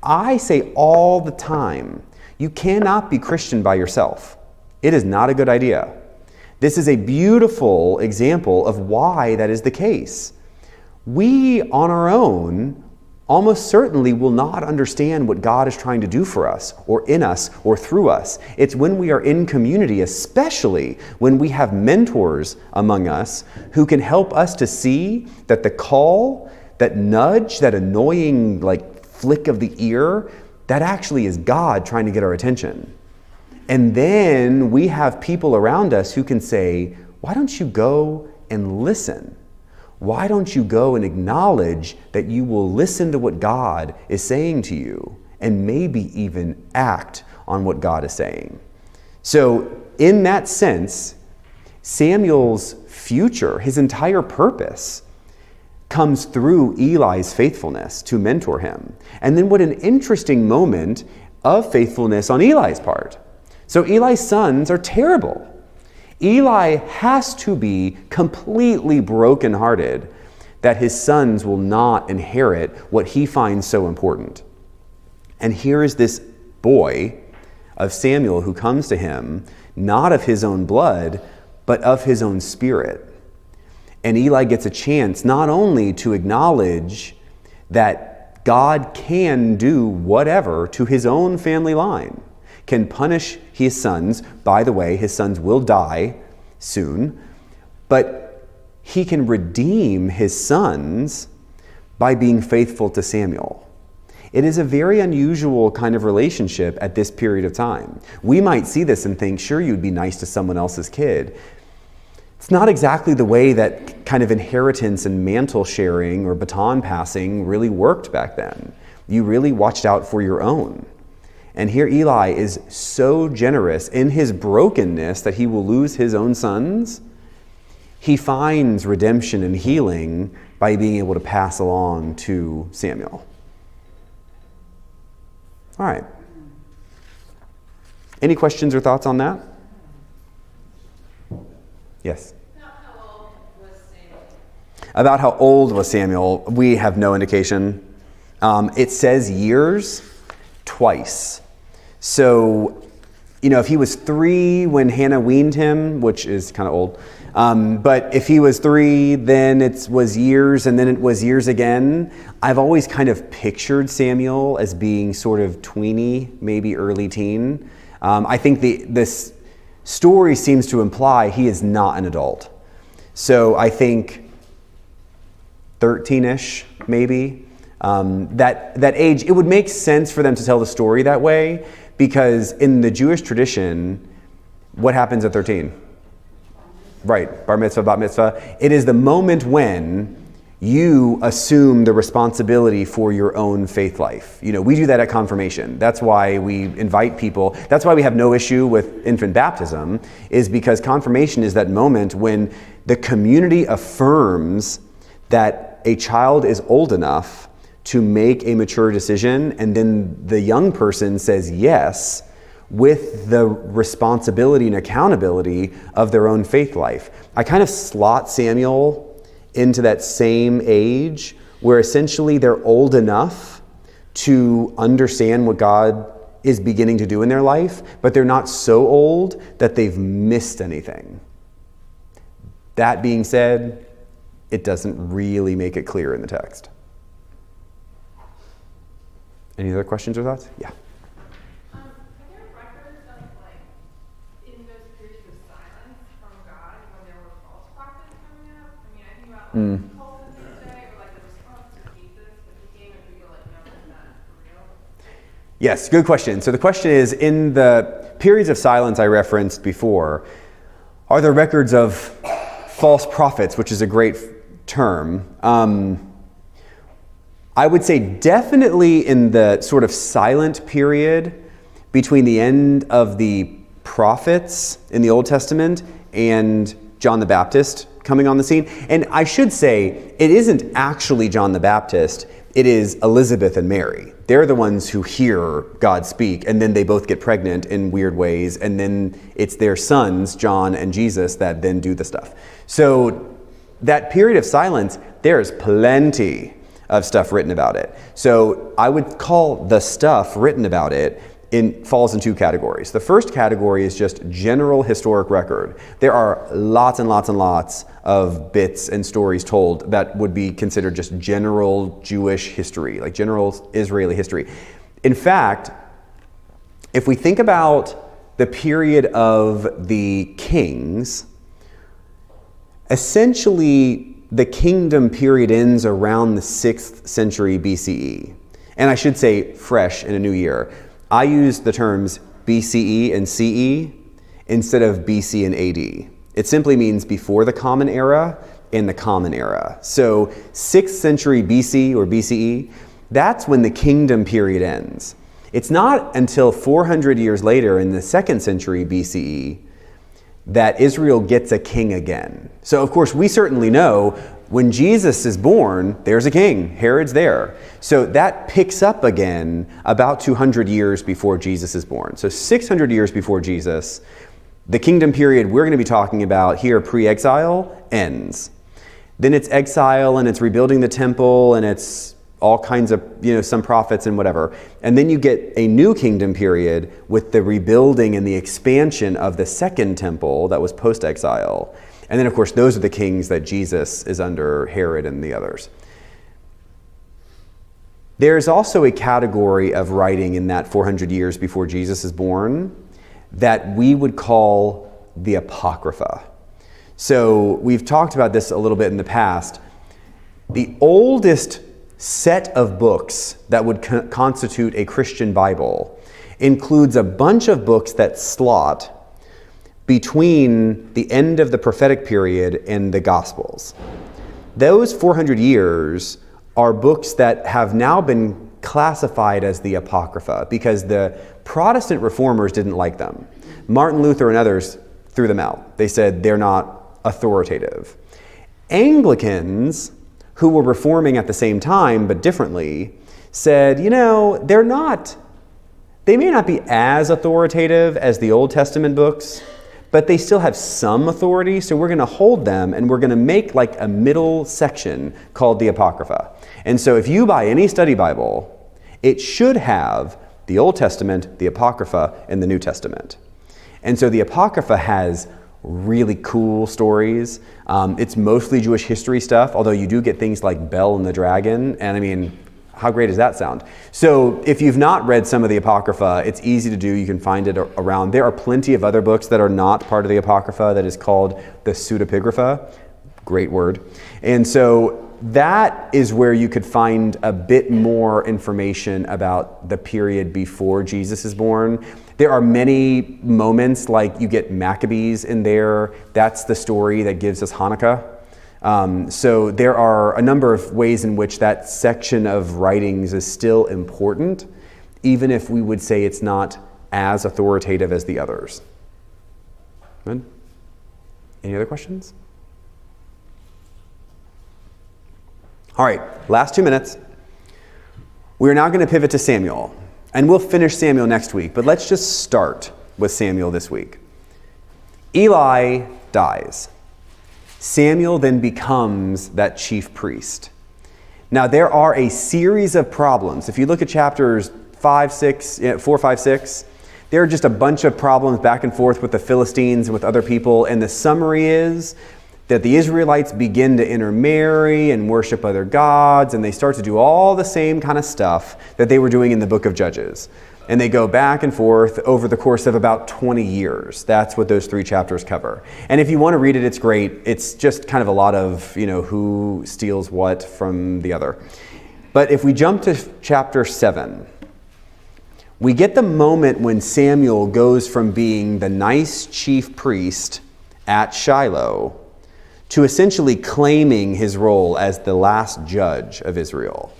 I say all the time, you cannot be Christian by yourself. It is not a good idea. This is a beautiful example of why that is the case. We, on our own, almost certainly will not understand what God is trying to do for us, or in us, or through us. It's when we are in community, especially when we have mentors among us who can help us to see that the call, that nudge, that annoying flick of the ear, that actually is God trying to get our attention. And then we have people around us who can say, why don't you go and listen? Why don't you go and acknowledge that you will listen to what God is saying to you and maybe even act on what God is saying? So in that sense, Samuel's future, his entire purpose, comes through Eli's faithfulness to mentor him. And then what an interesting moment of faithfulness on Eli's part. So Eli's sons are terrible. Eli has to be completely brokenhearted that his sons will not inherit what he finds so important. And here is this boy of Samuel who comes to him, not of his own blood, but of his own spirit. And Eli gets a chance not only to acknowledge that God can do whatever to his own family line, can punish his sons. By the way, his sons will die soon, but he can redeem his sons by being faithful to Samuel. It is a very unusual kind of relationship at this period of time. We might see this and think, sure, you'd be nice to someone else's kid. It's not exactly the way that kind of inheritance and mantle sharing or baton passing really worked back then. You really watched out for your own. And here Eli is so generous in his brokenness that he will lose his own sons. He finds redemption and healing by being able to pass along to Samuel. All right. Any questions or thoughts on that? Yes? How old was Samuel? About how old was Samuel, we have no indication. It says years twice. So, if he was 3 when Hannah weaned him, which is kind of old, but if he was 3, then it was years, and then it was years again. I've always kind of pictured Samuel as being sort of tweeny, maybe early teen. I think this story seems to imply he is not an adult. So I think 13-ish, maybe. That age, it would make sense for them to tell the story that way, because in the Jewish tradition, what happens at 13? Right, bar mitzvah, bat mitzvah. It is the moment when you assume the responsibility for your own faith life. We do that at confirmation. That's why we invite people. That's why we have no issue with infant baptism, is because confirmation is that moment when the community affirms that a child is old enough to make a mature decision, and then the young person says yes with the responsibility and accountability of their own faith life. I kind of slot Samuel into that same age where essentially they're old enough to understand what God is beginning to do in their life, but they're not so old that they've missed anything. That being said, it doesn't really make it clear in the text. Any other questions or thoughts? Yeah. Are there records of, in those periods of silence from God when there were false prophets coming up? I mean, I think about, cults in this day, or, the response to Jesus, but he came and we were like, no, it's not for real. Yes, good question. So the question is, in the periods of silence I referenced before, are there records of false prophets, which is a great term. I would say definitely in the sort of silent period between the end of the prophets in the Old Testament and John the Baptist coming on the scene. And I should say, it isn't actually John the Baptist, it is Elizabeth and Mary. They're the ones who hear God speak, and then they both get pregnant in weird ways, and then it's their sons, John and Jesus, that then do the stuff. So that period of silence, there's plenty of stuff written about it. So I would call the stuff written about it falls in two categories. The first category is just general historic record. There are lots and lots and lots of bits and stories told that would be considered just general Jewish history, like general Israeli history. In fact, if we think about the period of the kings, essentially the kingdom period ends around the 6th century BCE. And I should say fresh in a new year. I use the terms BCE and CE instead of BC and AD. It simply means before the Common Era and the Common Era. So 6th century BC or BCE, that's when the kingdom period ends. It's not until 400 years later in the 2nd century BCE that Israel gets a king again. So of course we certainly know when Jesus is born, there's a king. Herod's there. So that picks up again about 200 years before Jesus is born. So 600 years before Jesus, the kingdom period we're going to be talking about here, pre-exile, ends. Then it's exile and it's rebuilding the temple and it's all kinds of, some prophets and whatever. And then you get a new kingdom period with the rebuilding and the expansion of the second temple that was post-exile. And then, of course, those are the kings that Jesus is under, Herod and the others. There's also a category of writing in that 400 years before Jesus is born that we would call the Apocrypha. So we've talked about this a little bit in the past. The oldest set of books that would constitute a Christian Bible includes a bunch of books that slot between the end of the prophetic period and the Gospels. Those 400 years are books that have now been classified as the Apocrypha because the Protestant reformers didn't like them. Martin Luther and others threw them out. They said they're not authoritative. Anglicans, who were reforming at the same time but differently, said, they may not be as authoritative as the Old Testament books, but they still have some authority, so we're going to hold them and we're going to make like a middle section called the Apocrypha. And so if you buy any study Bible, it should have the Old Testament, the Apocrypha, and the New Testament. And so the Apocrypha has really cool stories. It's mostly Jewish history stuff, although you do get things like Bel and the Dragon, and how great does that sound? So if you've not read some of the Apocrypha, it's easy to do. You can find it around. There are plenty of other books that are not part of the Apocrypha that is called the Pseudepigrapha. Great word. And so that is where you could find a bit more information about the period before Jesus is born. There are many moments, like you get Maccabees in there. That's the story that gives us Hanukkah. So there are a number of ways in which that section of writings is still important, even if we would say it's not as authoritative as the others. Good? Any other questions? All right, last 2 minutes. We're now going to pivot to Samuel, and we'll finish Samuel next week, but let's just start with Samuel this week. Eli dies. Samuel then becomes that chief priest. Now, there are a series of problems. If you look at chapters 4, 5, 6, there are just a bunch of problems back and forth with the Philistines and with other people, and the summary is that the Israelites begin to intermarry and worship other gods, and they start to do all the same kind of stuff that they were doing in the book of Judges. And they go back and forth over the course of about 20 years. That's what those 3 chapters cover. And if you want to read it, it's great. It's just kind of a lot of, who steals what from the other. But if we jump to chapter 7, we get the moment when Samuel goes from being the nice chief priest at Shiloh to essentially claiming his role as the last judge of Israel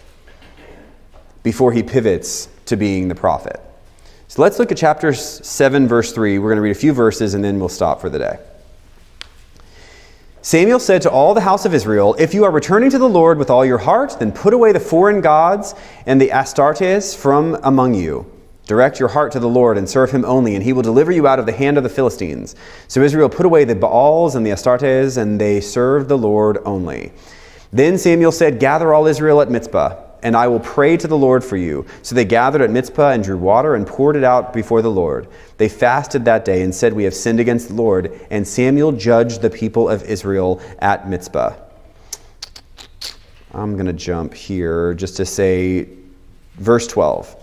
before he pivots to being the prophet. So let's look at chapter 7, verse 3. We're going to read a few verses and then we'll stop for the day. Samuel said to all the house of Israel, "If you are returning to the Lord with all your heart, then put away the foreign gods and the Astartes from among you. Direct your heart to the Lord and serve him only, and he will deliver you out of the hand of the Philistines. So Israel put away the Baals and the Astartes, and they served the Lord only. Then Samuel said, gather all Israel at Mizpah, and I will pray to the Lord for you. So they gathered at Mizpah and drew water and poured it out before the Lord. They fasted that day and said, we have sinned against the Lord. And Samuel judged the people of Israel at Mizpah. I'm going to jump here just to say verse 12.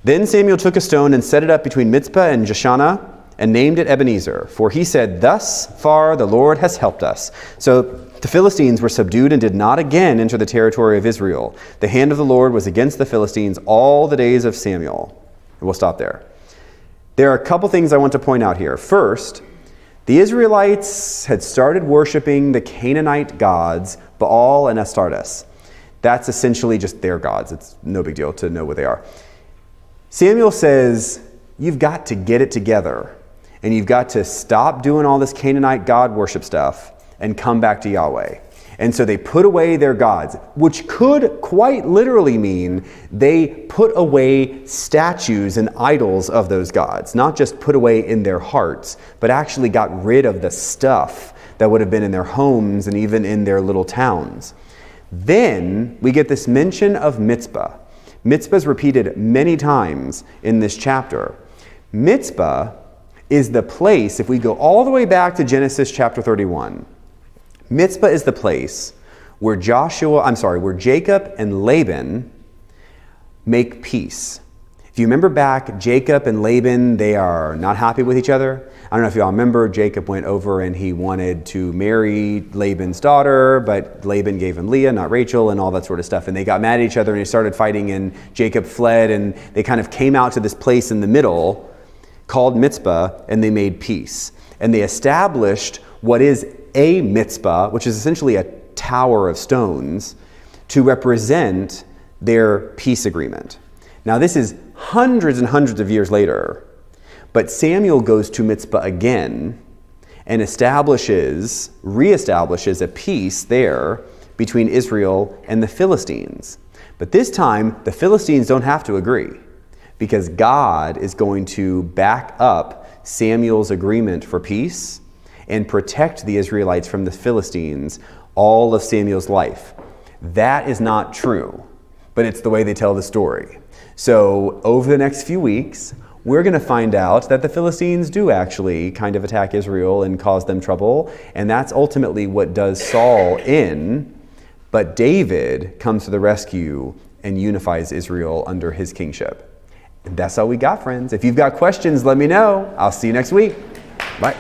Then Samuel took a stone and set it up between Mizpah and Jeshanah and named it Ebenezer. For he said, thus far the Lord has helped us. So the Philistines were subdued and did not again enter the territory of Israel. The hand of the Lord was against the Philistines all the days of Samuel. And we'll stop there. There are a couple things I want to point out here. First, the Israelites had started worshiping the Canaanite gods, Baal and Astartes. That's essentially just their gods. It's no big deal to know what they are. Samuel says, you've got to get it together, and you've got to stop doing all this Canaanite god worship stuff and come back to Yahweh. And so they put away their gods, which could quite literally mean they put away statues and idols of those gods, not just put away in their hearts, but actually got rid of the stuff that would have been in their homes and even in their little towns. Then we get this mention of Mizpah. Mizpah is repeated many times in this chapter. Mizpah is the place, if we go all the way back to Genesis chapter 31, Mizpah is the place where Jacob and Laban make peace. If you remember back, Jacob and Laban, they are not happy with each other. I don't know if y'all remember, Jacob went over and he wanted to marry Laban's daughter, but Laban gave him Leah, not Rachel, and all that sort of stuff. And they got mad at each other and they started fighting, and Jacob fled, and they kind of came out to this place in the middle called Mizpah, and they made peace. And they established what is a Mizpah, which is essentially a tower of stones, to represent their peace agreement. Now this is hundreds and hundreds of years later, but Samuel goes to Mizpah again and reestablishes a peace there between Israel and the Philistines. But this time, the Philistines don't have to agree, because God is going to back up Samuel's agreement for peace and protect the Israelites from the Philistines all of Samuel's life. That is not true, but it's the way they tell the story. So over the next few weeks, we're going to find out that the Philistines do actually kind of attack Israel and cause them trouble, and that's ultimately what does Saul in. But David comes to the rescue and unifies Israel under his kingship. And that's all we got, friends. If you've got questions, let me know. I'll see you next week. Bye.